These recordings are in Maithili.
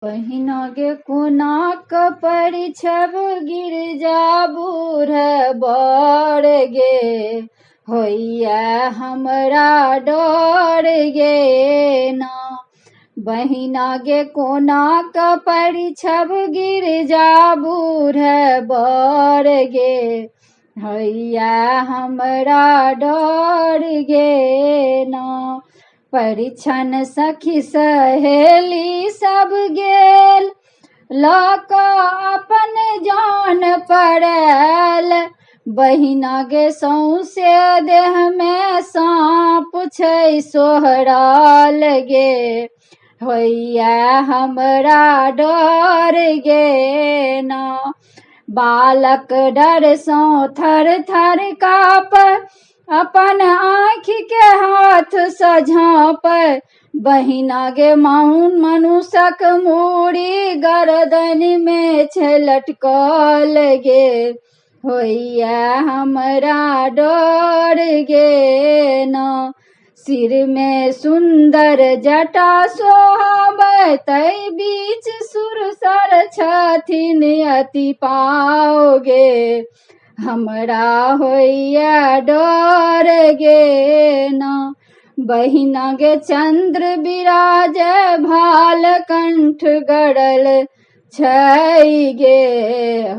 पहिना गे कोना कपड़ छब गिरजा बूढ़ बड़ गे होइया हमरा डर गे ना। बहिना गे कोना कपड़ छब गिरजा बूढ़ बड़ गे हैया हमरा डर गे ना। परिछन सखी सहेली सब गेल लऽ कऽ अपन जान पड़ल। बहिना गे सौंसे देहमे साँप छै सोहरल गे होइया हमरा डर गे ना। बालक डर सँ थर थर काप अपन आँखि के हाथ सँ झाँप। बहिना गे मनुषक मूड़ी गर्दन में छै लटकल गे होइया हमरा डर गे ना। सिर में सुंदर जटा सोहाबै तै बीच सुरसर छथिन अति पाओगे हमरा होइया डर गे ना। बहिना गे चंद्र बिराज भाल कंठ गड़ल छै गे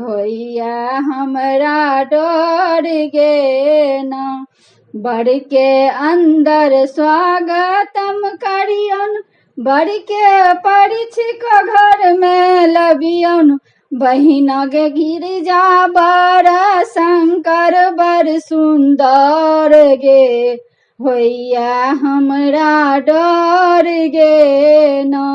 होइया हमरा डर गे ना। बड़ के अंदर स्वागतम करियन बड़ के परिछिक घर में लबियन। बहिना गे गिरिजा बड़ शंकर बड़ सुंदर गे होइया हमरा डर गे ना।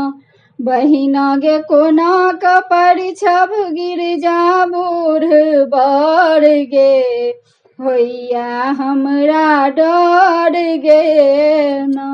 बहिना गे कोना कपड़ छब गिरजा बूढ़ बड़ गे होइया हमरा डर गे ना।